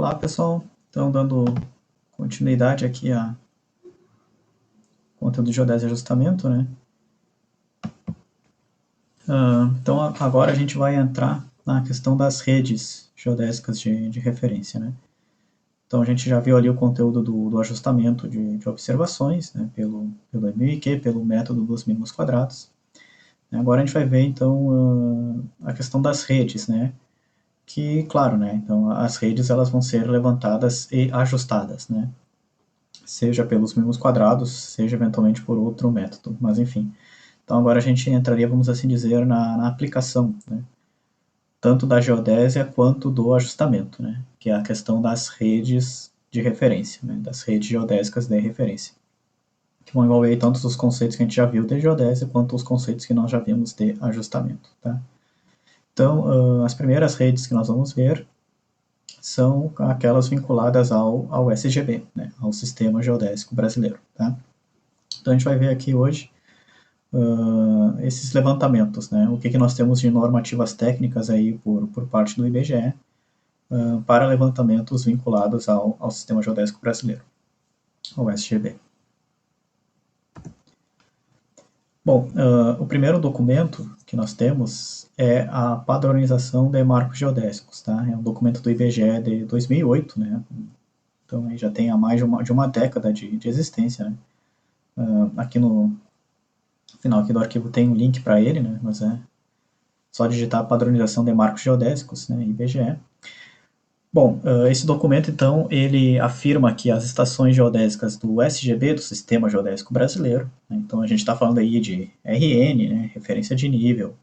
Olá, pessoal. Então, dando continuidade aqui a conteúdo de geodésia e ajustamento, né? Então, agora a gente vai entrar na questão das redes geodésicas de referência, né? Então, a gente já viu ali o conteúdo do ajustamento de observações, né? Pelo MIQ, pelo método dos mínimos quadrados. Agora a gente vai ver, então, a questão das redes, né? Que, claro, né? Então, as redes elas vão ser levantadas e ajustadas, né? Seja pelos mínimos quadrados, seja eventualmente por outro método, mas enfim. Então agora a gente entraria, vamos assim dizer, na aplicação, né? Tanto da geodésia quanto do ajustamento, né? Que é a questão das redes de referência, né? Das redes geodésicas de referência, que vão envolver tanto os conceitos que a gente já viu de geodésia, quanto os conceitos que nós já vimos de ajustamento, tá? Então, as primeiras redes que nós vamos ver são aquelas vinculadas ao SGB, né? Ao Sistema Geodésico Brasileiro, tá? Então a gente vai ver aqui hoje esses levantamentos, né? O que nós temos de normativas técnicas aí por parte do IBGE para levantamentos vinculados ao Sistema Geodésico Brasileiro, ao SGB. Bom, o primeiro documento que nós temos é a padronização de marcos geodésicos, tá? É um documento do IBGE de 2008, né? Então aí já tem há mais de uma década de existência, né? Aqui no final aqui do arquivo tem um link para ele, né? Mas é só digitar padronização de marcos geodésicos, né? IBGE. Bom, esse documento, então, ele afirma que as estações geodésicas do SGB, do Sistema Geodésico Brasileiro, né? Então a gente está falando aí de RN, né? Referência de nível,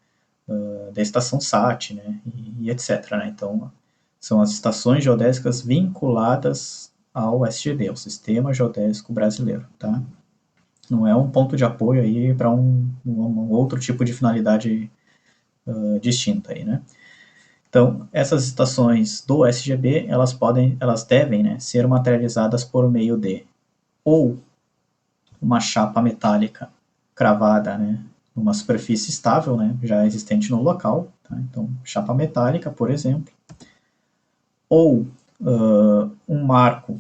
da estação SAT, né? E etc, né? Então, são as estações geodésicas vinculadas ao SGB, ao Sistema Geodésico Brasileiro, tá? Não é um ponto de apoio aí para um outro tipo de finalidade distinta aí, né? Então, essas estações do SGB, elas devem, né, ser materializadas por meio de ou uma chapa metálica cravada, né, numa superfície estável, né, já existente no local, tá? Então, chapa metálica, por exemplo, ou um marco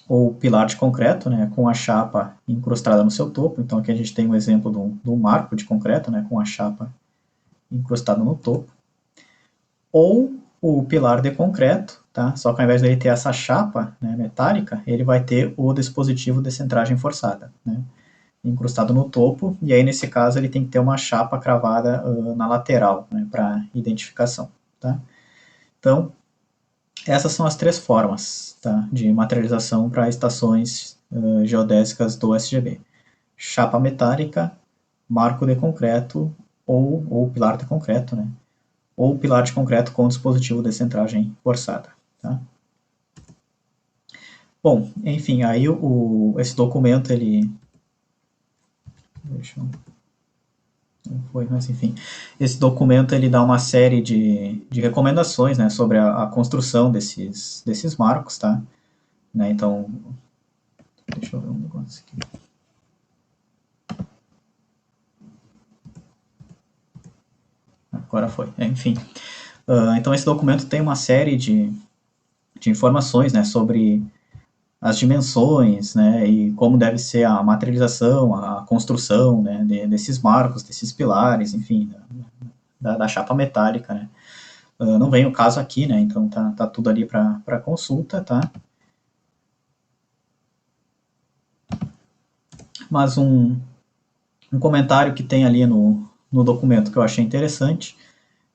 ou pilar de concreto, né, com a chapa incrustada no seu topo. Então aqui a gente tem um exemplo de um marco de concreto, né, com a chapa incrustada no topo. Ou o pilar de concreto, tá? Só que ao invés dele ter essa chapa, né, metálica, ele vai ter o dispositivo de centragem forçada, né, incrustado no topo, e aí nesse caso ele tem que ter uma chapa cravada na lateral, né, para identificação, tá? Então, essas são as três formas, tá, de materialização para estações geodésicas do SGB. Chapa metálica, marco de concreto ou pilar de concreto, né? Ou pilar de concreto com dispositivo de centragem forçada, tá? Bom, enfim, aí esse documento, ele... Não foi, mas enfim. Esse documento, ele dá uma série de recomendações, né, sobre a construção desses marcos, tá? Né, então, deixa eu ver um negócio aqui. Agora foi, enfim. Então esse documento tem uma série de informações, né, sobre as dimensões, né, e como deve ser a materialização, a construção, né, desses marcos, desses pilares, enfim, da chapa metálica, né. Não vem o caso aqui, né, então tá tudo ali para consulta, tá? Mas um comentário que tem ali no documento que eu achei interessante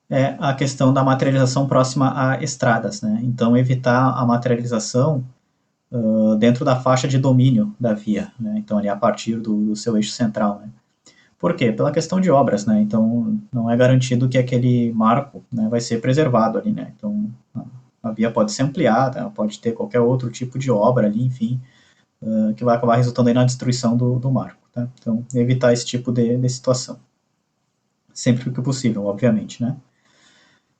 é a questão da materialização próxima a estradas, né? Então evitar a materialização dentro da faixa de domínio da via, né? Então ali a partir do seu eixo central, né? Por quê? Pela questão de obras, né? Então não é garantido que aquele marco, né, vai ser preservado ali, né? Então a via pode ser ampliada, pode ter qualquer outro tipo de obra ali, enfim, que vai acabar resultando aí na destruição do marco, tá? Então evitar esse tipo de situação, sempre que possível, obviamente, né?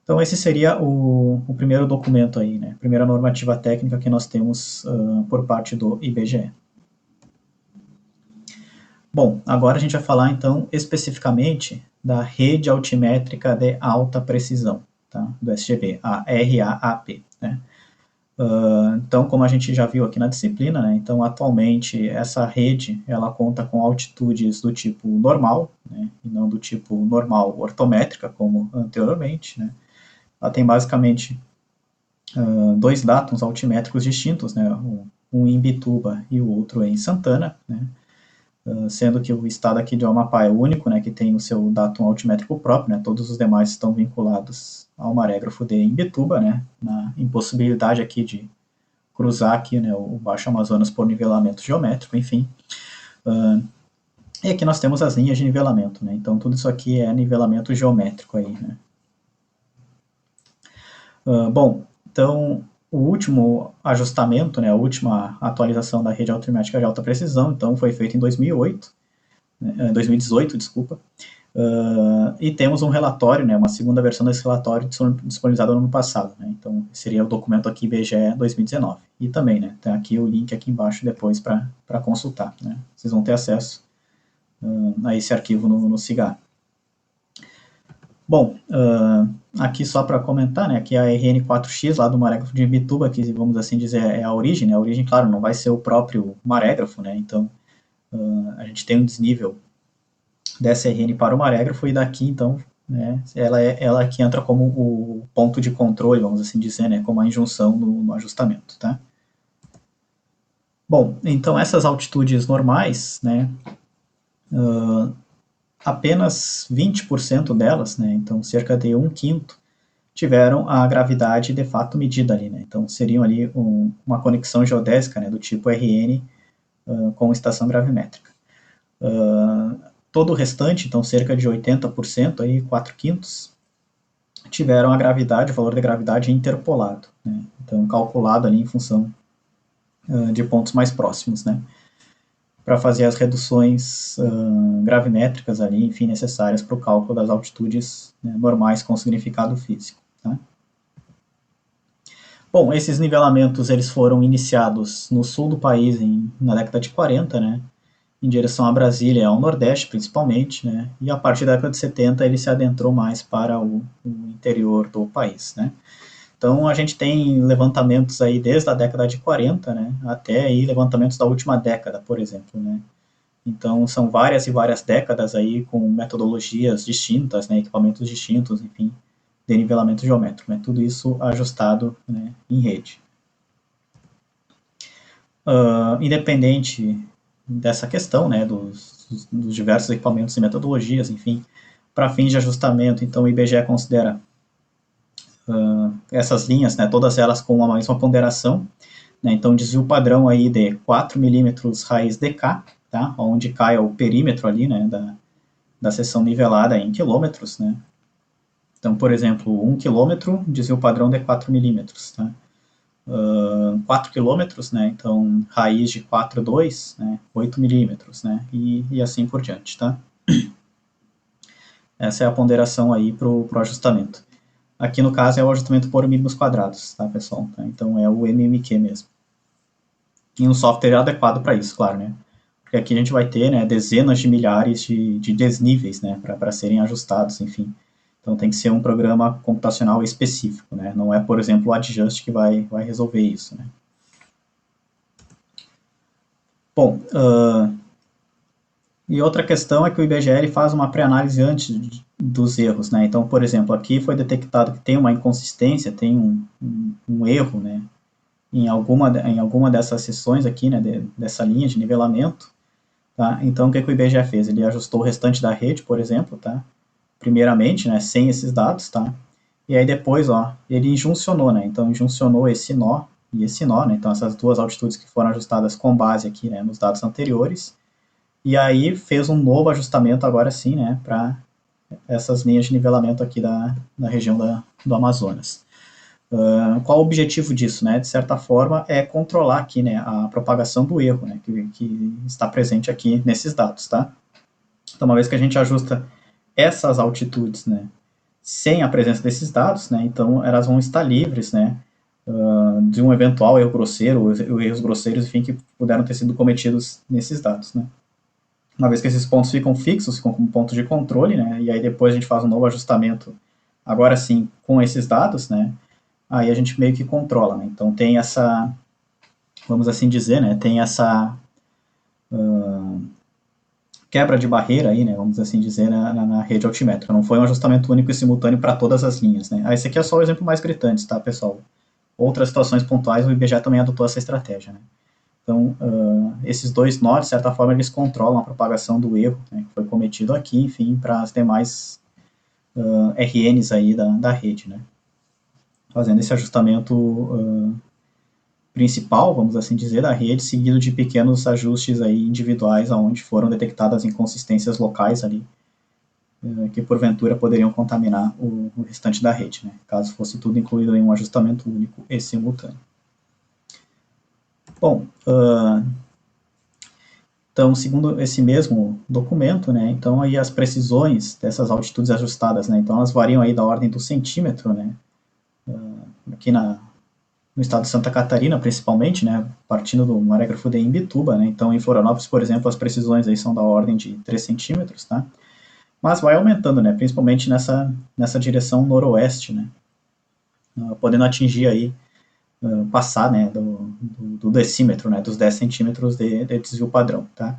Então esse seria o primeiro documento aí, né? Primeira normativa técnica que nós temos por parte do IBGE. Bom, agora a gente vai falar então especificamente da rede altimétrica de alta precisão, tá? Do SGB, a RAAP, né? Então, como a gente já viu aqui na disciplina, né, então atualmente essa rede ela conta com altitudes do tipo normal, né, e não do tipo normal ortométrica, como anteriormente. Né. Ela tem basicamente dois datums altimétricos distintos, né, um em Bituba e o outro em Santana, né, sendo que o estado aqui de Amapá é o único, né, que tem o seu datum altimétrico próprio, né, todos os demais estão vinculados ao marégrafo de Imbituba, né, na impossibilidade aqui de cruzar aqui, né, o Baixo Amazonas por nivelamento geométrico, enfim. E aqui nós temos as linhas de nivelamento, né, então tudo isso aqui é nivelamento geométrico aí, né. Bom, então o último ajustamento, né, a última atualização da rede altimétrica de alta precisão, então foi feito em 2008, 2018, desculpa, e temos um relatório, né, uma segunda versão desse relatório disponibilizado no ano passado, né, então seria o documento aqui IBGE 2019, e também, né, tem aqui o link aqui embaixo depois para consultar, né, vocês vão ter acesso a esse arquivo no CIGAR. Bom, aqui só para comentar, né, aqui a RN4X lá do marégrafo de Imbituba, que vamos assim dizer é a origem, né, a origem, claro, não vai ser o próprio marégrafo, né, então a gente tem um desnível dessa RN para o marégrafo e daqui, então, né, ela aqui entra como o ponto de controle, vamos assim dizer, né, como a injunção no ajustamento, tá? Bom, então essas altitudes normais, né, apenas 20% delas, né, então cerca de 1/5, tiveram a gravidade de fato medida ali, né, então seriam ali uma conexão geodésica, né, do tipo RN com estação gravimétrica. Todo o restante, então cerca de 80%, aí 4/5, tiveram a gravidade, o valor da gravidade interpolado, né, então calculado ali em função de pontos mais próximos, né, para fazer as reduções gravimétricas ali, enfim, necessárias para o cálculo das altitudes, né, normais com significado físico. Tá? Bom, esses nivelamentos eles foram iniciados no sul do país na década de 40, né, em direção a Brasília e ao Nordeste, principalmente, né, e a partir da década de 70 ele se adentrou mais para o interior do país, né. Então a gente tem levantamentos aí desde a década de 40, né, até aí levantamentos da última década, por exemplo, né. Então são várias e várias décadas aí com metodologias distintas, né, equipamentos distintos, enfim, de nivelamento geométrico, né, tudo isso ajustado, né, em rede. Independente dessa questão, né, dos diversos equipamentos e metodologias, enfim, para fins de ajustamento, então o IBGE considera essas linhas, né, todas elas com a mesma ponderação, né, então desvio padrão aí de 4 milímetros raiz de K, tá, onde K é o perímetro ali, né, da seção nivelada em quilômetros, né, então, por exemplo, 1 quilômetro, desvio padrão de 4 milímetros, tá, 4 quilômetros, né, então raiz de 4,2, né, 8 milímetros, né, e assim por diante, tá. Essa é a ponderação aí para o ajustamento. Aqui no caso é o ajustamento por mínimos quadrados, tá, pessoal? Tá? Então é o MMQ mesmo. E um software adequado para isso, claro, né? Porque aqui a gente vai ter, né, dezenas de milhares de desníveis, né, para serem ajustados, enfim. Então tem que ser um programa computacional específico, né? Não é, por exemplo, o Adjust que vai resolver isso, né? Bom, e outra questão é que o IBGE faz uma pré-análise antes dos erros, né? Então, por exemplo, aqui foi detectado que tem uma inconsistência, tem um erro, né? Em alguma dessas seções aqui, né? Dessa linha de nivelamento, tá? Então, o que o IBGE fez? Ele ajustou o restante da rede, por exemplo, tá? Primeiramente, né? Sem esses dados, tá? E aí depois, ó, ele injuncionou, né? Então, injuncionou esse nó e esse nó, né? Então, essas duas altitudes que foram ajustadas com base aqui, né? Nos dados anteriores. E aí fez um novo ajustamento agora sim, né, para essas linhas de nivelamento aqui da região do Amazonas. Qual o objetivo disso, né? De certa forma é controlar aqui, né, a propagação do erro, né, que está presente aqui nesses dados, tá? Então, uma vez que a gente ajusta essas altitudes, né, sem a presença desses dados, né, então elas vão estar livres, né, de um eventual erro grosseiro, ou erros grosseiros, enfim, que puderam ter sido cometidos nesses dados, né. Uma vez que esses pontos ficam fixos, ficam como pontos de controle, né, e aí depois a gente faz um novo ajustamento, agora sim, com esses dados, né, aí a gente meio que controla, né? Então tem essa, vamos assim dizer, né? Tem essa quebra de barreira aí, né? Vamos assim dizer, na rede altimétrica. Não foi um ajustamento único e simultâneo para todas as linhas, né? Esse aqui é só o exemplo mais gritante, tá, pessoal? Outras situações pontuais, o IBGE também adotou essa estratégia, né? Então, esses dois nós, de certa forma, eles controlam a propagação do erro, né, que foi cometido aqui, enfim, para as demais RNs aí da rede, né? Fazendo esse ajustamento principal, vamos assim dizer, da rede, seguido de pequenos ajustes aí individuais, aonde foram detectadas inconsistências locais ali, que porventura poderiam contaminar o restante da rede, né? Caso fosse tudo incluído em um ajustamento único e simultâneo. Bom, então, segundo esse mesmo documento, né, então aí as precisões dessas altitudes ajustadas, né, então elas variam aí da ordem do centímetro, né, aqui no estado de Santa Catarina, principalmente, né, partindo do marégrafo de Imbituba, né, então em Florianópolis, por exemplo, as precisões aí são da ordem de 3 centímetros, tá, mas vai aumentando, né, principalmente nessa direção noroeste, né, podendo atingir aí, passar, né, do decímetro, né, dos 10 centímetros de desvio padrão, tá.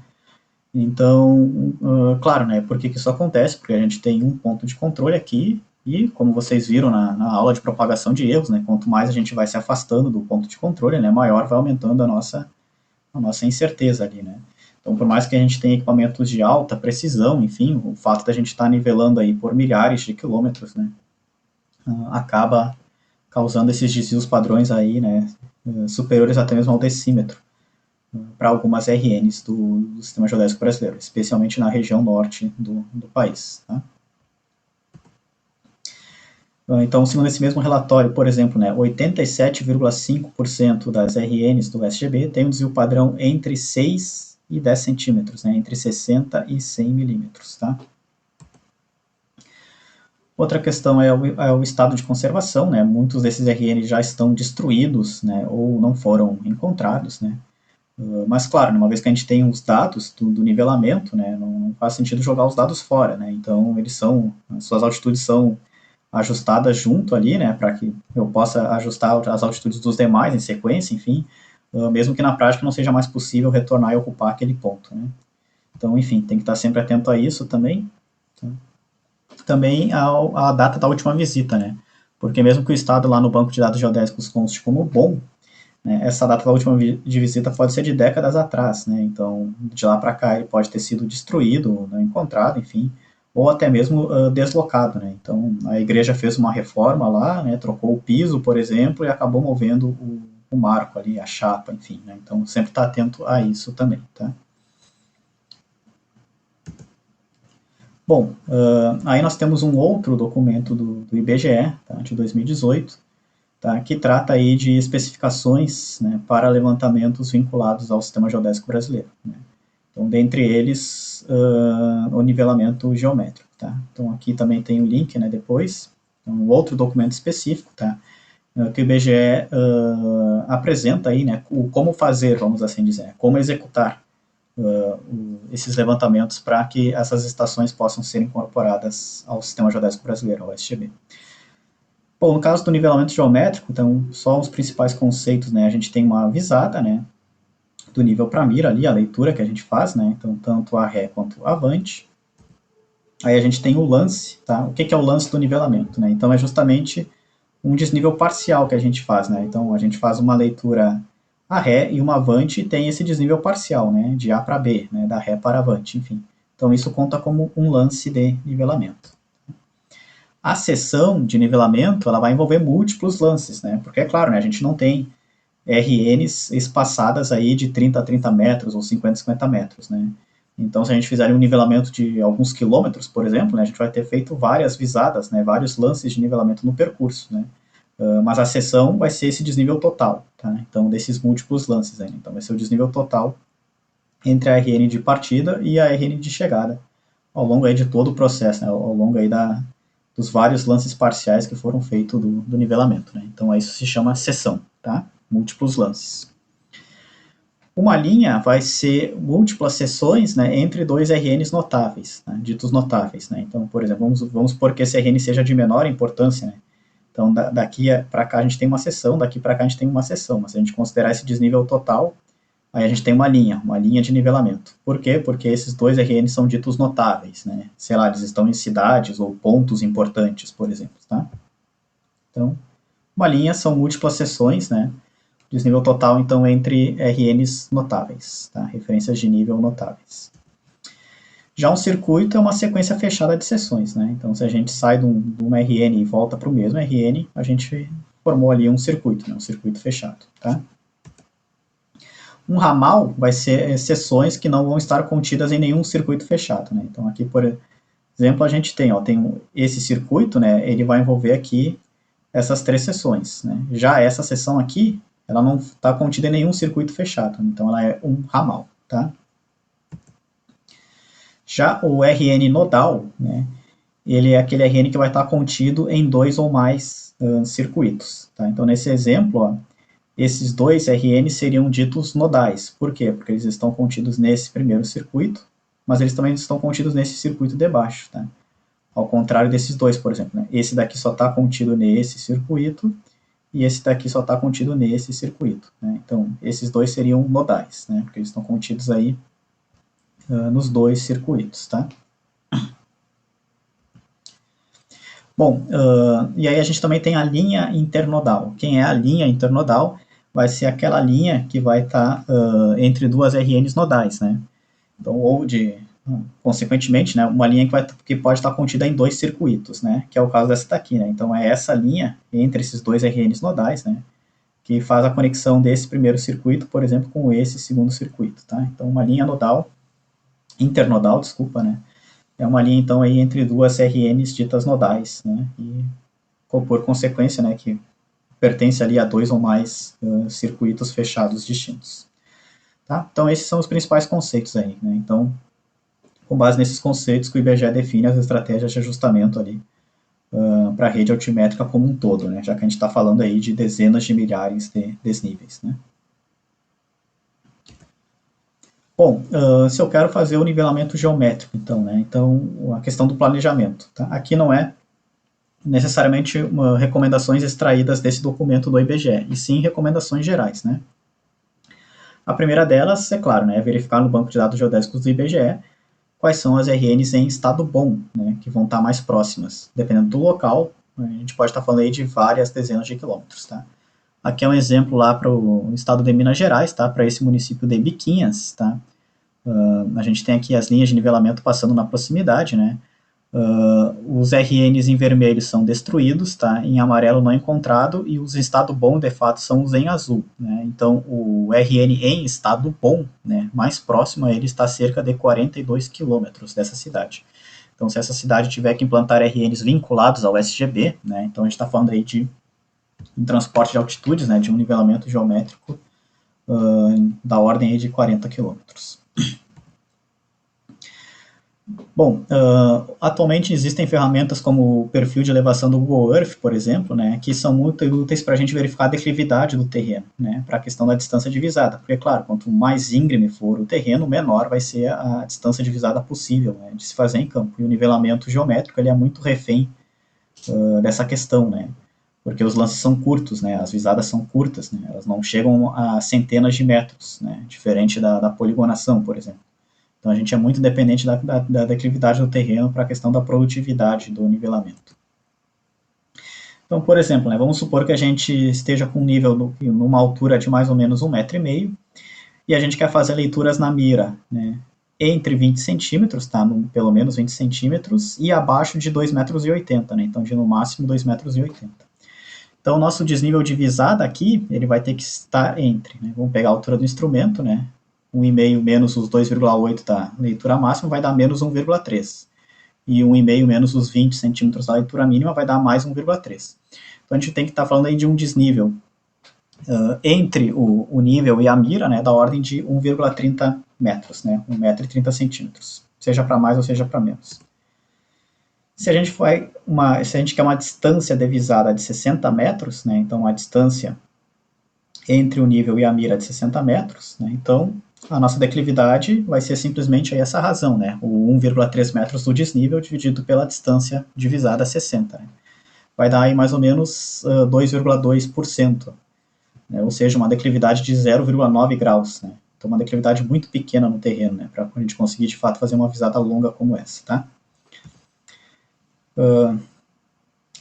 Então, claro, né, por que isso acontece? Porque a gente tem um ponto de controle aqui e, como vocês viram na aula de propagação de erros, né, quanto mais a gente vai se afastando do ponto de controle, né, maior vai aumentando a nossa incerteza ali, né. Então, por mais que a gente tenha equipamentos de alta precisão, enfim, o fato da gente estar nivelando aí por milhares de quilômetros, né, acaba causando esses desvios padrões aí, né, superiores até mesmo ao decímetro para algumas RNs do sistema geodésico brasileiro, especialmente na região norte do país. Tá? Então, segundo esse mesmo relatório, por exemplo, né, 87,5% das RNs do SGB tem um desvio padrão entre 6 e 10 centímetros, né, entre 60 e 100 milímetros. Tá? Outra questão é o estado de conservação, né, muitos desses RNs já estão destruídos, né, ou não foram encontrados, né, mas, claro, uma vez que a gente tem os dados do nivelamento, né, não faz sentido jogar os dados fora, né, então as suas altitudes são ajustadas junto ali, né, para que eu possa ajustar as altitudes dos demais em sequência, enfim, mesmo que na prática não seja mais possível retornar e ocupar aquele ponto, né. Então, enfim, tem que estar sempre atento a isso também. Tá? Também a data da última visita, né, porque mesmo que o estado lá no banco de dados geodésicos conste como bom, né, essa data da última de visita pode ser de décadas atrás, né, então de lá para cá ele pode ter sido destruído, não encontrado, enfim, ou até mesmo deslocado, né, então a igreja fez uma reforma lá, né, trocou o piso, por exemplo, e acabou movendo o marco ali, a chapa, enfim, né, então sempre está atento a isso também, tá? Bom, aí nós temos um outro documento do IBGE, tá, de 2018, tá, que trata aí de especificações, né, para levantamentos vinculados ao sistema geodésico brasileiro. Né. Então, dentre eles, o nivelamento geométrico. Tá. Então, aqui também tem o link, né, depois, um outro documento específico, tá, que o IBGE apresenta aí, né, como fazer, vamos assim dizer, como executar esses levantamentos para que essas estações possam ser incorporadas ao sistema geodésico brasileiro, ao SGB. Bom, no caso do nivelamento geométrico, então, só os principais conceitos, né? A gente tem uma visada, né? Do nível para mira ali, a leitura que a gente faz, né? Então, tanto a ré quanto a avante. Aí a gente tem o lance, tá? O que é o lance do nivelamento, né? Então, é justamente um desnível parcial que a gente faz, né? Então, a gente faz uma leitura a ré e uma avante e tem esse desnível parcial, né? De A para B, né? Da ré para avante, enfim. Então, isso conta como um lance de nivelamento. A seção de nivelamento ela vai envolver múltiplos lances, né? Porque é claro, né, a gente não tem RNs espaçadas aí de 30 a 30 metros ou 50 a 50 metros, né? Então, se a gente fizer um nivelamento de alguns quilômetros, por exemplo, né, a gente vai ter feito várias visadas, né, vários lances de nivelamento no percurso, né? Mas a seção vai ser esse desnível total, tá? Então, desses múltiplos lances aí. Então, vai ser o desnível total entre a RN de partida e a RN de chegada, ao longo aí de todo o processo, né, ao longo aí dos vários lances parciais que foram feitos do nivelamento. Né? Então, isso se chama seção, tá? Múltiplos lances. Uma linha vai ser múltiplas seções, né, entre dois RNs notáveis, né, ditos notáveis. Né? Então, por exemplo, vamos supor que esse RN seja de menor importância, né? Então, daqui para cá a gente tem uma seção, daqui para cá a gente tem uma seção. Mas se a gente considerar esse desnível total, aí a gente tem uma linha de nivelamento. Por quê? Porque esses dois RN são ditos notáveis, né? Sei lá, eles estão em cidades ou pontos importantes, por exemplo, tá? Então, uma linha são múltiplas seções, né? Desnível total, então, entre RNs notáveis, tá? Referências de nível notáveis. Já um circuito é uma sequência fechada de seções, né? Então, se a gente sai de um RN e volta para o mesmo RN, a gente formou ali um circuito, né? Um circuito fechado, tá? Um ramal vai ser seções que não vão estar contidas em nenhum circuito fechado, né? Então, aqui, por exemplo, a gente tem, esse circuito, né? Ele vai envolver aqui essas três seções, né? Já essa seção aqui, ela não está contida em nenhum circuito fechado, então ela é um ramal, tá? Já o RN nodal, né, ele é aquele RN que vai estar contido em dois ou mais circuitos. Tá? Então, nesse exemplo, ó, esses dois RN seriam ditos nodais. Por quê? Porque eles estão contidos nesse primeiro circuito, mas eles também estão contidos nesse circuito de baixo. Tá? Ao contrário desses dois, por exemplo. Né? Esse daqui só está contido nesse circuito, e esse daqui só está contido nesse circuito. Né? Então, esses dois seriam nodais, né? Porque eles estão contidos aí nos dois circuitos, tá? Bom, e aí a gente também tem a linha internodal. Quem é a linha internodal vai ser aquela linha que vai estar entre duas RNs nodais, né? Então, consequentemente, né, uma linha que pode estar contida em dois circuitos, né? Que é o caso dessa daqui, né? Então, é essa linha entre esses dois RNs nodais, né? Que faz a conexão desse primeiro circuito, por exemplo, com esse segundo circuito, tá? Então, uma linha internodal, desculpa, né? É uma linha, então, aí entre duas RNs ditas nodais, né? E, por consequência, né, que pertence ali a dois ou mais circuitos fechados distintos. Tá? Então, esses são os principais conceitos aí, né? Então, com base nesses conceitos que o IBGE define as estratégias de ajustamento ali para a rede altimétrica como um todo, né? Já que a gente está falando aí de dezenas de milhares de desníveis, né? Bom, se eu quero fazer o nivelamento geométrico, então, né? Então, a questão do planejamento. Tá? Aqui não é necessariamente recomendações extraídas desse documento do IBGE, e sim recomendações gerais, né? A primeira delas, é claro, né, é verificar no banco de dados geodésicos do IBGE quais são as RNs em estado bom, né, que vão estar mais próximas. Dependendo do local, a gente pode estar falando aí de várias dezenas de quilômetros, tá? Aqui é um exemplo lá para o estado de Minas Gerais, tá? Para esse município de Biquinhas, tá? A gente tem aqui as linhas de nivelamento passando na proximidade, né? Os RNs em vermelho são destruídos, tá? Em amarelo não encontrado, e os em estado bom, de fato, são os em azul, né? Então, o RN em estado bom, né, mais próximo a ele está a cerca de 42 quilômetros dessa cidade. Então, se essa cidade tiver que implantar RNs vinculados ao SGB, né, então a gente está falando aí de um transporte de altitudes, né, de um nivelamento geométrico da ordem aí de 40 quilômetros. Bom, atualmente existem ferramentas como o perfil de elevação do Google Earth, por exemplo, né, que são muito úteis para a gente verificar a declividade do terreno, né, para a questão da distância divisada. Porque, claro, quanto mais íngreme for o terreno, menor vai ser a distância divisada possível, né, de se fazer em campo. E o nivelamento geométrico ele é muito refém dessa questão, né, porque os lances são curtos, né, as visadas são curtas, né, elas não chegam a centenas de metros, né, diferente da poligonação, por exemplo. Então a gente é muito dependente da declividade do terreno para a questão da produtividade do nivelamento. Então, por exemplo, né, vamos supor que a gente esteja com um nível numa altura de mais ou menos 1,5 m e a gente quer fazer leituras na mira, né, entre 20 centímetros, tá, pelo menos 20 centímetros, e abaixo de 2,80 m, né, então de no máximo 2,80 m. Então, o nosso desnível de visada aqui, ele vai ter que estar entre, né, vamos pegar a altura do instrumento, né, 1,5 menos os 2,8 da leitura máxima vai dar menos 1,3. E 1,5 menos os 20 centímetros da leitura mínima vai dar mais 1,3. Então a gente tem que estar falando aí de um desnível entre o nível e a mira, né, da ordem de 1,30 metros, né, 1,30 m, seja para mais ou seja para menos. Se a gente quer uma distância de visada de 60 metros, né, então a distância entre o nível e a mira de 60 metros, né, então a nossa declividade vai ser simplesmente aí essa razão, né? O 1,3 metros do desnível dividido pela distância divisada a 60. Né? vai dar aí mais ou menos 2,2%, né? Ou seja, uma declividade de 0,9 graus, né? Então, uma declividade muito pequena no terreno, né? Para a gente conseguir, de fato, fazer uma visada longa como essa, tá?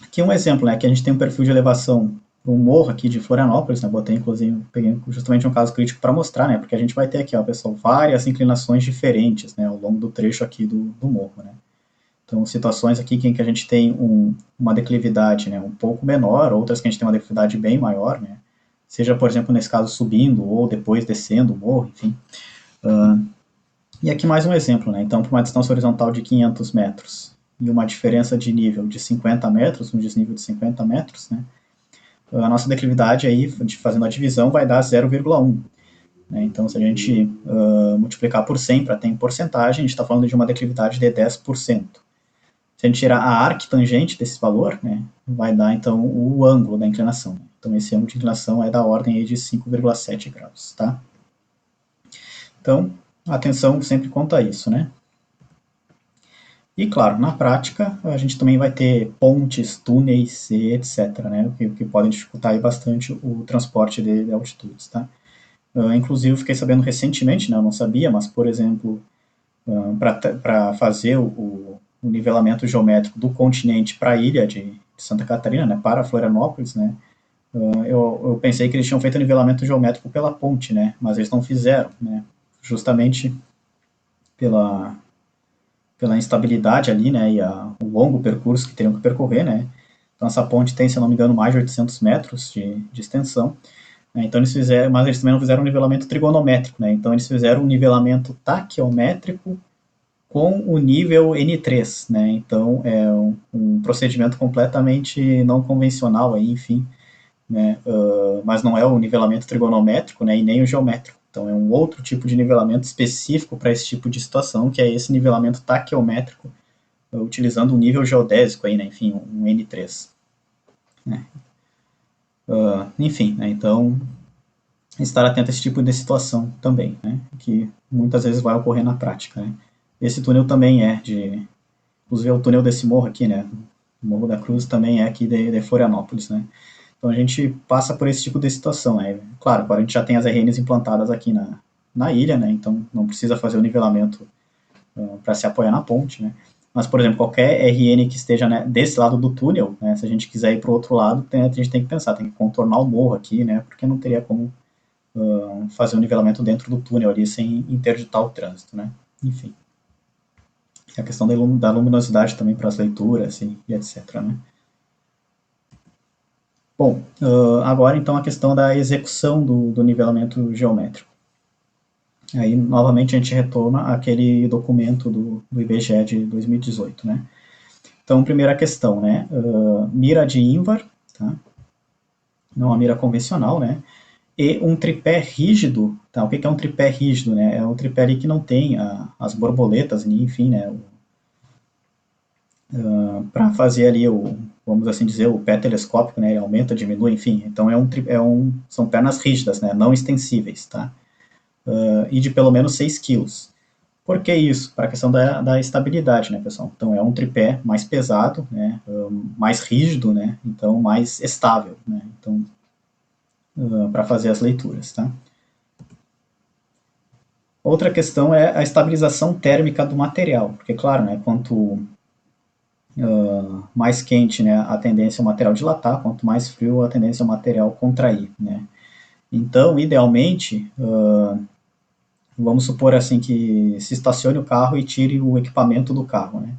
Aqui um exemplo, né? Que a gente tem um perfil de elevação para um morro aqui de Florianópolis, né? Botei, inclusive, peguei justamente um caso crítico para mostrar, né? Porque a gente vai ter aqui, ó, pessoal, várias inclinações diferentes, né? Ao longo do trecho aqui do morro, né? Então, situações aqui em que a gente tem uma declividade, né, um pouco menor, outras que a gente tem uma declividade bem maior, né, seja, por exemplo, nesse caso, subindo ou depois descendo o morro, enfim. E aqui mais um exemplo, né, então, para uma distância horizontal de 500 metros e uma diferença de nível de 50 metros, um desnível de 50 metros, né, a nossa declividade aí, fazendo a divisão, vai dar 0,1. Né, então, se a gente multiplicar por 100 para ter em porcentagem, a gente está falando de uma declividade de 10%. Se a gente tirar a arctangente desse valor, né, vai dar então o ângulo da inclinação. Então esse ângulo de inclinação é da ordem aí de 5,7 graus, tá? Então, atenção sempre quanto a isso, né? E claro, na prática, a gente também vai ter pontes, túneis e etc, né, que podem dificultar aí bastante o transporte de altitudes, tá? Inclusive, eu fiquei sabendo recentemente, né, eu não sabia, mas, por exemplo, para fazer o nivelamento geométrico do continente para a ilha de Santa Catarina, né, para Florianópolis, né, eu pensei que eles tinham feito o nivelamento geométrico pela ponte, né, mas eles não fizeram, né, justamente pela, pela instabilidade ali, né, e o longo percurso que teriam que percorrer, né. Então essa ponte tem, se eu não me engano, mais de 800 metros de extensão, né, então eles fizeram, mas eles também não fizeram um nivelamento trigonométrico, né, então eles fizeram um nivelamento taquiométrico com o nível N3, né? Então é um procedimento completamente não convencional aí, enfim, né? Mas não é o nivelamento trigonométrico, né? E nem o geométrico. Então é um outro tipo de nivelamento específico para esse tipo de situação, que é esse nivelamento taquiométrico, utilizando um nível geodésico aí, né? Enfim, um N3. Né? Enfim, né? Então estar atento a esse tipo de situação também, né? Que muitas vezes vai ocorrer na prática, né? Esse túnel também é de inclusive o túnel desse morro aqui, né? O Morro da Cruz também é aqui de Florianópolis, né? Então a gente passa por esse tipo de situação, né? Claro, agora a gente já tem as RNs implantadas aqui na ilha, né? Então não precisa fazer o nivelamento para se apoiar na ponte, né? Mas, por exemplo, qualquer RN que esteja, né, desse lado do túnel, né, se a gente quiser ir para o outro lado, a gente tem que pensar, tem que contornar o morro aqui, né? Porque não teria como fazer o nivelamento dentro do túnel ali sem interditar o trânsito, né? Enfim. A questão da luminosidade também para as leituras e etc. Né? Bom, agora então a questão da execução do nivelamento geométrico. Aí, novamente, a gente retoma aquele documento do IBGE de 2018, né? Então, primeira questão, né? Mira de ímbar, tá? Não a mira convencional, né? E um tripé rígido, tá? O que é um tripé rígido, né? É um tripé ali que não tem as borboletas, enfim, né? Para fazer ali vamos assim dizer, o pé telescópico, né, ele aumenta, diminui, enfim, então são pernas rígidas, né, não extensíveis, tá? E de pelo menos 6 quilos. Por que isso? Para a questão da estabilidade, né, pessoal? Então é um tripé mais pesado, né, mais rígido, né, então mais estável, né, então para fazer as leituras, tá? Outra questão é a estabilização térmica do material, porque claro, né, quanto mais quente, né, a tendência é o material dilatar, quanto mais frio, a tendência é o material contrair, né. Então, idealmente, vamos supor assim que se estacione o carro e tire o equipamento do carro, né.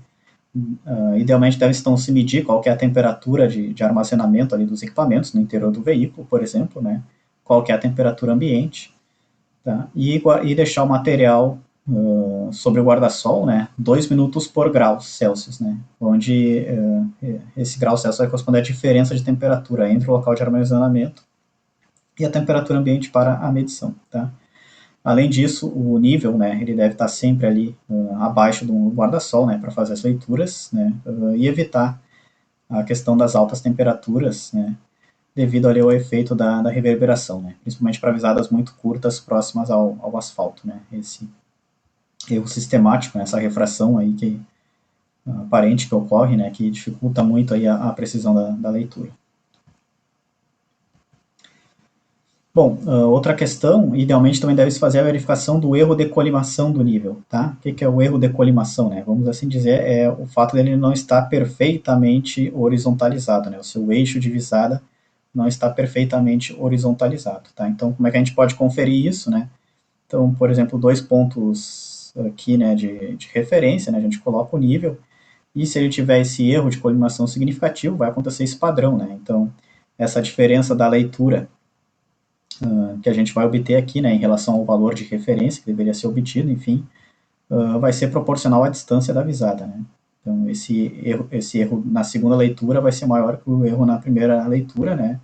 Idealmente deve então se medir qual que é a temperatura de armazenamento ali dos equipamentos no interior do veículo, por exemplo, né, qual que é a temperatura ambiente, tá, e deixar o material sobre o guarda-sol, né, 2 minutos por grau Celsius, né, onde esse grau Celsius vai corresponder à diferença de temperatura entre o local de armazenamento e a temperatura ambiente para a medição, tá. Além disso, o nível, né, ele deve estar sempre ali abaixo do guarda-sol, né, para fazer as leituras, né, e evitar a questão das altas temperaturas, né, devido ali ao efeito da reverberação, né, principalmente para visadas muito curtas próximas ao asfalto, né, esse erro sistemático, né, essa refração aí que aparente que ocorre, né, que dificulta muito aí a precisão da leitura. Bom, outra questão, idealmente também deve-se fazer a verificação do erro de colimação do nível, tá? O que é o erro de colimação, né? Vamos assim dizer, é o fato dele não estar perfeitamente horizontalizado, né? O seu eixo de visada não está perfeitamente horizontalizado, tá? Então, como é que a gente pode conferir isso, né? Então, por exemplo, dois pontos aqui, né, de referência, né? A gente coloca o nível e se ele tiver esse erro de colimação significativo, vai acontecer esse padrão, né? Então, essa diferença da leitura que a gente vai obter aqui, né, em relação ao valor de referência que deveria ser obtido, enfim, vai ser proporcional à distância da visada, né? Então, esse erro na segunda leitura vai ser maior que o erro na primeira leitura, né?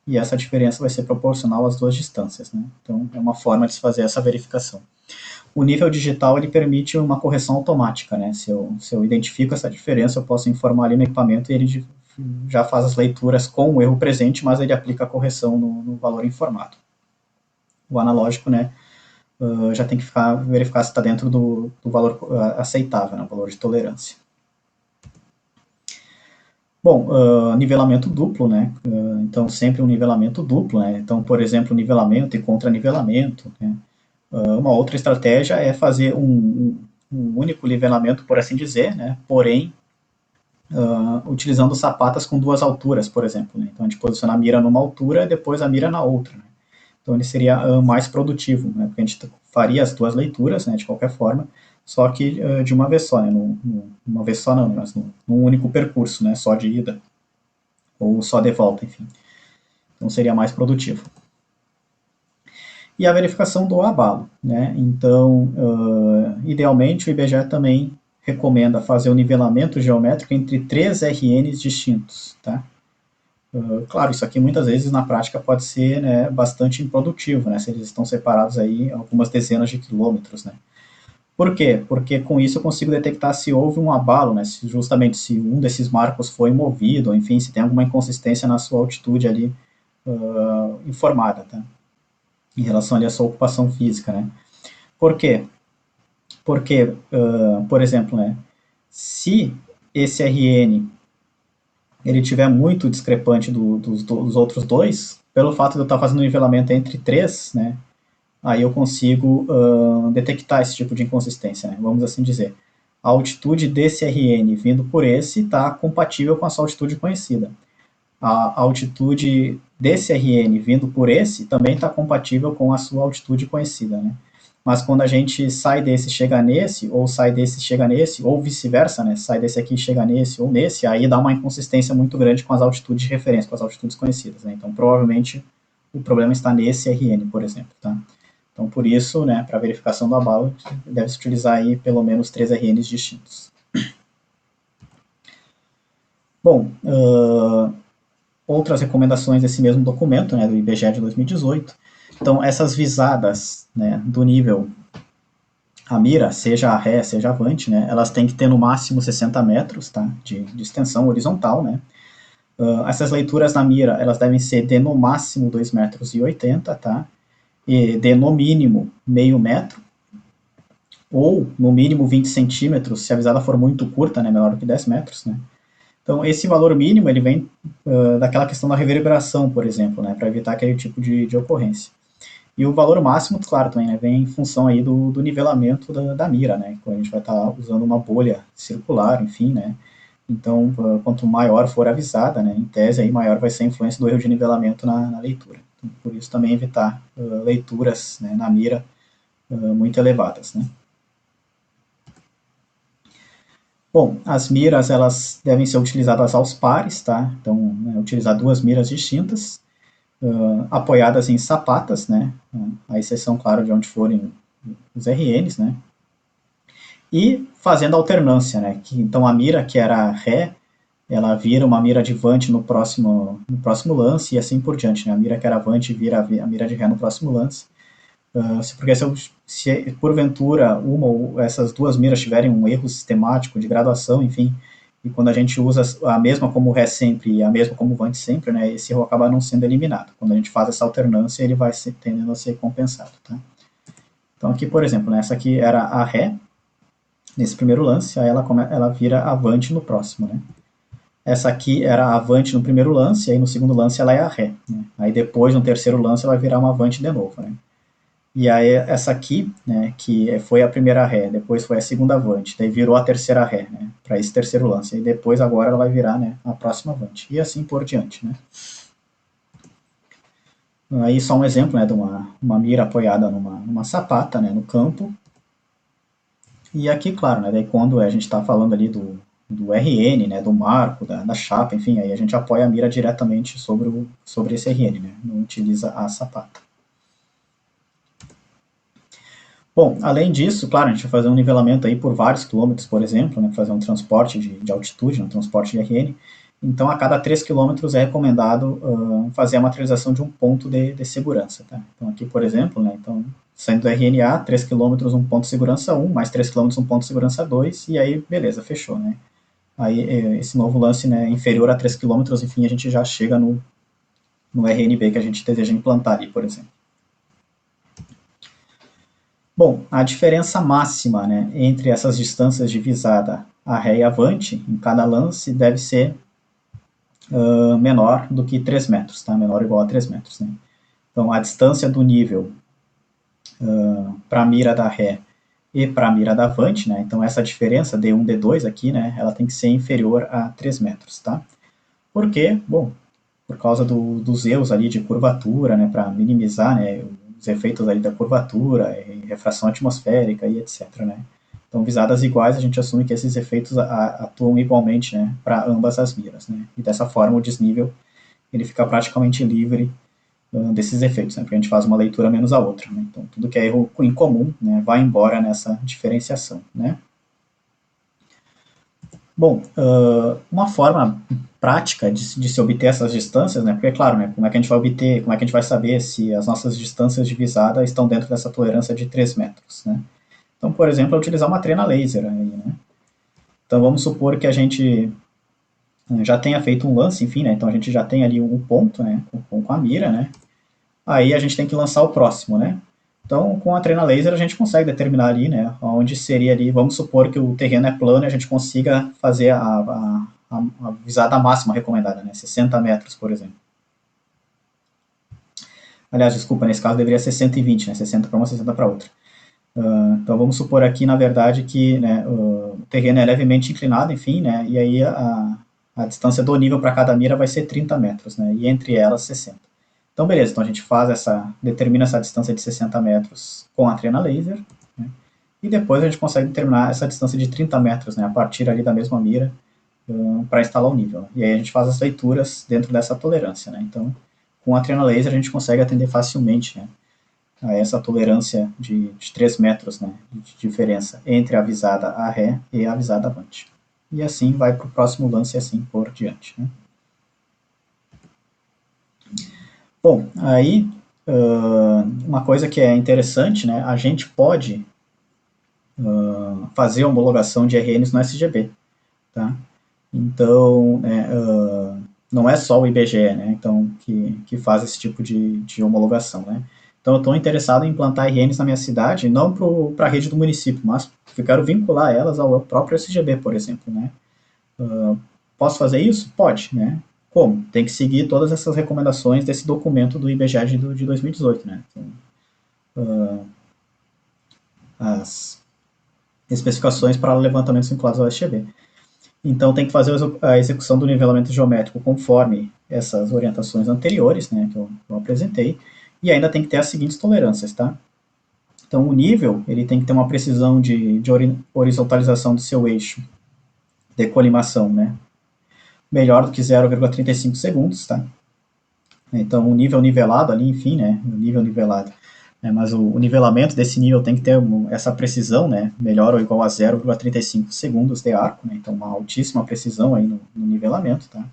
E essa diferença vai ser proporcional às duas distâncias, né? Então, é uma forma de se fazer essa verificação. O nível digital, ele permite uma correção automática, né? Se eu identifico essa diferença, eu posso informar ali no equipamento e ele já faz as leituras com o erro presente, mas ele aplica a correção no valor informado. O analógico, né, já tem que verificar se está dentro do valor aceitável, né, o valor de tolerância. Bom, nivelamento duplo, né, então sempre um nivelamento duplo, né, então, por exemplo, nivelamento e contranivelamento, né, uma outra estratégia é fazer um único nivelamento, por assim dizer, né, porém, utilizando sapatas com duas alturas, por exemplo, né, então a gente posiciona a mira numa altura e depois a mira na outra, né. Então ele seria mais produtivo, né, porque a gente faria as duas leituras, né, de qualquer forma, só que de uma vez só, né, uma vez só não, mas num único percurso, né, só de ida, ou só de volta, enfim. Então seria mais produtivo. E a verificação do abalo, né, então, idealmente o IBGE também recomenda fazer o nivelamento geométrico entre 3 RNs distintos, tá? Claro, isso aqui muitas vezes na prática pode ser, né, bastante improdutivo, né, se eles estão separados aí algumas dezenas de quilômetros, né. Por quê? Porque com isso eu consigo detectar se houve um abalo, né, justamente se um desses marcos foi movido, ou enfim, se tem alguma inconsistência na sua altitude ali informada, tá? Em relação ali à sua ocupação física, né. Por quê? Porque, por exemplo, né, se esse RN ele tiver muito discrepante dos outros dois, pelo fato de eu estar fazendo um nivelamento entre três, né, aí eu consigo detectar esse tipo de inconsistência, né, vamos assim dizer. A altitude desse RN vindo por esse está compatível com a sua altitude conhecida. A altitude desse RN vindo por esse também está compatível com a sua altitude conhecida, né? Mas quando a gente sai desse e chega nesse, ou sai desse e chega nesse, ou vice-versa, né? Sai desse aqui e chega nesse, ou nesse, aí dá uma inconsistência muito grande com as altitudes de referência, com as altitudes conhecidas, né? Então, provavelmente, o problema está nesse RN, por exemplo, tá? Então, por isso, né, para verificação do abalo, deve-se utilizar aí pelo menos 3 RNs distintos. Bom, outras recomendações desse mesmo documento, né, do IBGE de 2018. Então, essas visadas, né, do nível a mira, seja a ré, seja a avante, né, elas têm que ter no máximo 60 metros, tá, de extensão horizontal, né. Essas leituras na mira, elas devem ser de no máximo 2,80 metros, tá, e de no mínimo meio metro, ou no mínimo 20 centímetros, se a visada for muito curta, né, menor do que 10 metros, né. Então, esse valor mínimo, ele vem daquela questão da reverberação, por exemplo, né, para evitar aquele tipo de ocorrência. E o valor máximo, claro, também, né, vem em função aí do nivelamento da mira, né, quando a gente vai estar usando uma bolha circular, enfim, né. Então, quanto maior for a visada, né, em tese, aí maior vai ser a influência do erro de nivelamento na leitura. Então, por isso também evitar leituras, né, na mira muito elevadas, né. Bom, as miras, elas devem ser utilizadas aos pares, tá? Então, né, utilizar duas miras distintas, apoiadas em sapatas, né? A exceção, claro, de onde forem os RNs, né? E fazendo alternância, né? Então, a mira, que era ré, ela vira uma mira de avante no próximo lance e assim por diante, né? A mira que era avante vira a mira de ré no próximo lance. Porque se porventura uma ou essas duas miras tiverem um erro sistemático de graduação, enfim, e quando a gente usa a mesma como ré sempre e a mesma como vante sempre, né, esse erro acaba não sendo eliminado. Quando a gente faz essa alternância, ele vai tendendo a ser compensado, tá? Então aqui, por exemplo, né, essa aqui era a ré, nesse primeiro lance, aí ela vira avante no próximo, né? Essa aqui era a avante no primeiro lance, aí no segundo lance ela é a ré, né? Aí depois, no terceiro lance, ela vai virar uma avante de novo, né? E aí essa aqui, né, que foi a primeira ré, depois foi a segunda avante, daí virou a terceira ré, né, para esse terceiro lance. E depois agora ela vai virar, né, a próxima avante. E assim por diante, né. Aí só um exemplo, né, de uma mira apoiada numa sapata, né, no campo. E aqui, claro, né, daí quando a gente está falando ali do RN, né, do marco, da chapa, enfim, aí a gente apoia a mira diretamente sobre esse RN, né, não utiliza a sapata. Bom, além disso, claro, a gente vai fazer um nivelamento aí por vários quilômetros, por exemplo, né, fazer um transporte de altitude, um transporte de RN. Então, a cada 3 quilômetros é recomendado fazer a materialização de um ponto de segurança. Tá? Então, aqui, por exemplo, né, então, saindo do RNA, 3 quilômetros, um ponto de segurança 1, mais 3 quilômetros, um ponto de segurança 2, e aí, beleza, fechou. Né? Aí, esse novo lance, né, inferior a 3 quilômetros, enfim, a gente já chega no RNB que a gente deseja implantar ali, por exemplo. Bom, a diferença máxima, né, entre essas distâncias de visada a ré e avante em cada lance deve ser menor do que 3 metros, tá? Menor ou igual a 3 metros. Né? Então, a distância do nível para a mira da ré e para a mira da avante, né? Então, essa diferença D1, D2 aqui, né, ela tem que ser inferior a 3 metros. Tá? Por quê? Bom, por causa dos erros ali de curvatura, né, para minimizar, né, os efeitos ali da curvatura, refração atmosférica e etc. Né. Então, visadas iguais, a gente assume que esses efeitos atuam igualmente, né, para ambas as miras. Né, e dessa forma o desnível ele fica praticamente livre desses efeitos, né, porque a gente faz uma leitura menos a outra. Né. Então, tudo que é erro em comum, né, vai embora nessa diferenciação. Né. Bom, uma forma prática de se obter essas distâncias, né? Porque, claro, né, como é que a gente vai obter, como é que a gente vai saber se as nossas distâncias de visada estão dentro dessa tolerância de 3 metros, né? Então, por exemplo, é utilizar uma trena laser aí, né? Então, vamos supor que a gente já tenha feito um lance, enfim, né? Então, a gente já tem ali um ponto, né? Com a mira, né? Aí a gente tem que lançar o próximo, né? Então, com a trena laser, a gente consegue determinar ali, né, onde seria ali, vamos supor que o terreno é plano e a gente consiga fazer a visada máxima recomendada, né, 60 metros, por exemplo. Aliás, desculpa, nesse caso deveria ser 120, né, 60 para uma, 60 para outra. Então, vamos supor aqui, na verdade, que né, o terreno é levemente inclinado, enfim, né, e aí a distância do nível para cada mira vai ser 30 metros, né, e entre elas 60. Então, beleza, então a gente determina essa distância de 60 metros com a trena laser, né, e depois a gente consegue determinar essa distância de 30 metros, né, a partir ali da mesma mira, para instalar o nível. Né. E aí a gente faz as leituras dentro dessa tolerância. Né. Então, com a trena laser a gente consegue atender facilmente, né, a essa tolerância de 3 metros, né, de diferença entre a visada a ré e a visada avante. E assim vai para o próximo lance e assim por diante. Né. Bom, aí uma coisa que é interessante, né, a gente pode fazer a homologação de RNs no SGB. Tá? Então, não é só o IBGE, né, então, que faz esse tipo de homologação. Né? Então, eu estou interessado em implantar RNs na minha cidade, não para a rede do município, mas eu quero vincular elas ao próprio SGB, por exemplo. Né? Posso fazer isso? Pode. Né? Como? Tem que seguir todas essas recomendações desse documento do IBGE de 2018. Né? Então, as especificações para levantamentos vinculados ao SGB. Então, tem que fazer a execução do nivelamento geométrico conforme essas orientações anteriores, né, que eu apresentei, e ainda tem que ter as seguintes tolerâncias, tá? Então, o nível, ele tem que ter uma precisão de horizontalização do seu eixo de colimação, né, melhor do que 0,35 segundos, tá? Então, o nível nivelado ali, enfim, né, o nível nivelado, mas o nivelamento desse nível tem que ter essa precisão, né, melhor ou igual a 0,35 segundos de arco, né, então uma altíssima precisão aí no nivelamento, tá?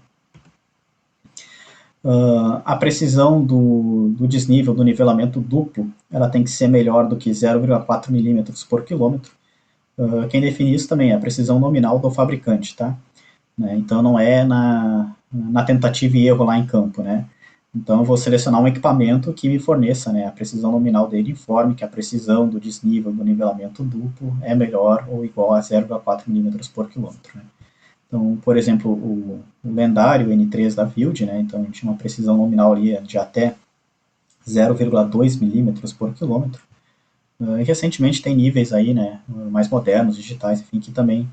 A precisão do desnível do nivelamento duplo, ela tem que ser melhor do que 0,4 milímetros por quilômetro. Quem define isso também é a precisão nominal do fabricante, tá? Né, então não é na tentativa e erro lá em campo, né? Então eu vou selecionar um equipamento que me forneça, né, a precisão nominal dele, informe que a precisão do desnível do nivelamento duplo é melhor ou igual a 0,4 milímetros por quilômetro. Né? Então, por exemplo, o lendário N3 da Field, né, então a gente tinha uma precisão nominal ali de até 0,2 milímetros por quilômetro. E recentemente tem níveis aí, né, mais modernos, digitais, enfim, que também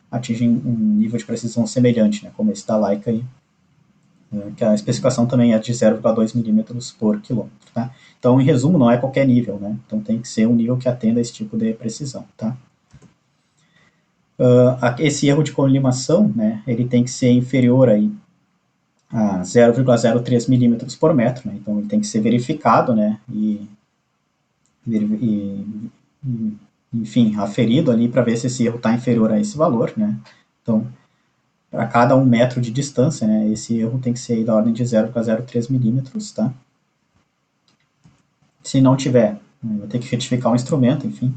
atingem um nível de precisão semelhante, né, como esse da Leica aí, que a especificação também é de 0,2 milímetros por quilômetro. Tá? Então, em resumo, não é qualquer nível, né? Então tem que ser um nível que atenda a esse tipo de precisão. Tá? Esse erro de colimação, né, ele tem que ser inferior aí a 0,03 milímetros por metro, né? Então ele tem que ser verificado, né, enfim, aferido ali para ver se esse erro está inferior a esse valor, né? Então, para cada 1 metro de distância, né, esse erro tem que ser da ordem de 0,03 milímetros, tá? Se não tiver, vai ter que retificar o instrumento, enfim.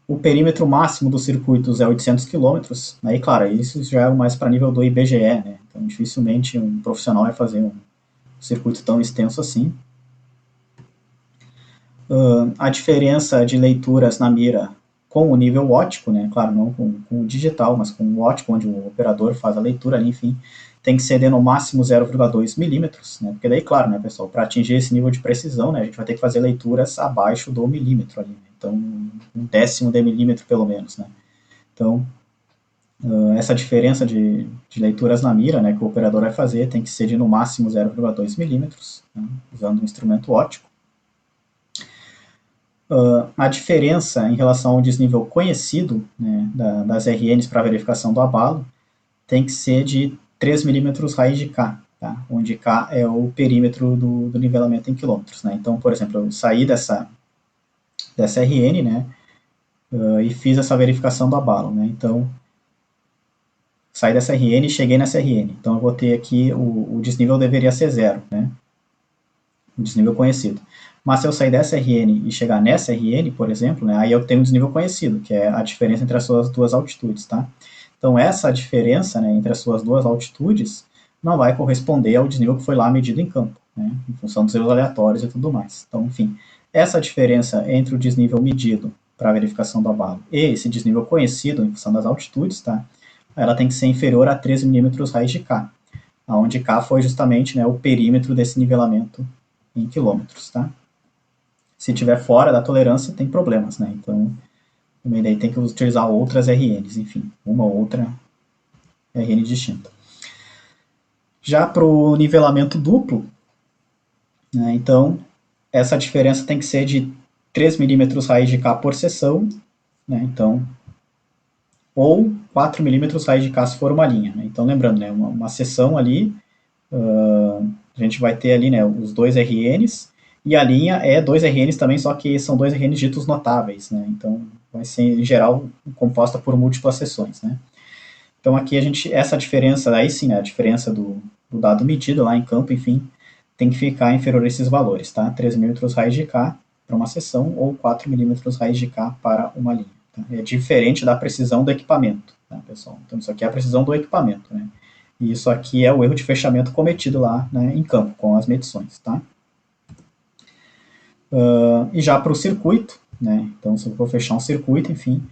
O perímetro máximo dos circuitos é 800 quilômetros. Aí, claro, isso já é mais para nível do IBGE, né? Então, dificilmente um profissional vai fazer um circuito tão extenso assim. A diferença de leituras na mira com o nível óptico, né? Claro, não com o digital, mas com o óptico, onde o operador faz a leitura ali, enfim, tem que ceder no máximo 0,2 milímetros, né? Porque daí, claro, né, pessoal, para atingir esse nível de precisão, né, a gente vai ter que fazer leituras abaixo do milímetro ali, né? Então, 1/10 de milímetro pelo menos, né? Então, essa diferença de leituras na mira, né, que o operador vai fazer, tem que ser de no máximo 0,2 milímetros, né, usando um instrumento óptico. A diferença em relação ao desnível conhecido, né, das RNs para verificação do abalo tem que ser de 3 milímetros raiz de K, tá? Onde K é o perímetro do nivelamento em quilômetros. Né? Então, por exemplo, eu saí dessa RN, né, e fiz essa verificação do abalo. Né? Então, saí dessa RN e cheguei nessa RN. Então, eu vou ter aqui, o desnível deveria ser 0, né? O desnível conhecido. Mas se eu sair dessa RN e chegar nessa RN, por exemplo, né, aí eu tenho um desnível conhecido, que é a diferença entre as suas duas altitudes, tá? Então essa diferença, né, entre as suas duas altitudes não vai corresponder ao desnível que foi lá medido em campo, né, em função dos erros aleatórios e tudo mais. Então, enfim, essa diferença entre o desnível medido para a verificação do abalo e esse desnível conhecido em função das altitudes, tá? Ela tem que ser inferior a 13 milímetros raiz de K, onde K foi justamente, né, o perímetro desse nivelamento em quilômetros, tá? Se tiver fora da tolerância, tem problemas, né? Então, também daí tem que utilizar outras RNs, enfim, uma ou outra RN distinta. Já para o nivelamento duplo, né, então, essa diferença tem que ser de 3 milímetros raiz de K por seção, né? Então, ou 4 milímetros raiz de K se for uma linha. Né? Então, lembrando, né, uma seção ali, a gente vai ter ali, né, os dois RNs, e a linha é 2 RNs também, só que são 2 RNs ditos notáveis, né? Então vai ser em geral composta por múltiplas seções, né? Então aqui essa diferença, aí sim, né, a diferença do dado medido lá em campo, enfim, tem que ficar inferior a esses valores, tá? 3 milímetros raiz de K para uma seção ou 4 milímetros raiz de K para uma linha. Tá? É diferente da precisão do equipamento, tá, pessoal? Então isso aqui é a precisão do equipamento, né? E isso aqui é o erro de fechamento cometido lá, né, em campo, com as medições, tá? E já para o circuito, né, então se eu for fechar um circuito, enfim,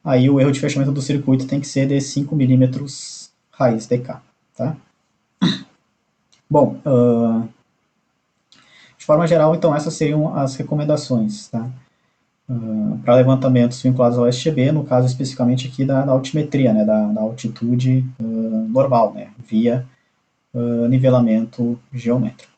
aí o erro de fechamento do circuito tem que ser de 5 milímetros raiz de K, tá? Bom, de forma geral, então essas seriam as recomendações, tá? Para levantamentos vinculados ao SGB, no caso especificamente aqui da altimetria, né, da altitude normal, né, via nivelamento geométrico.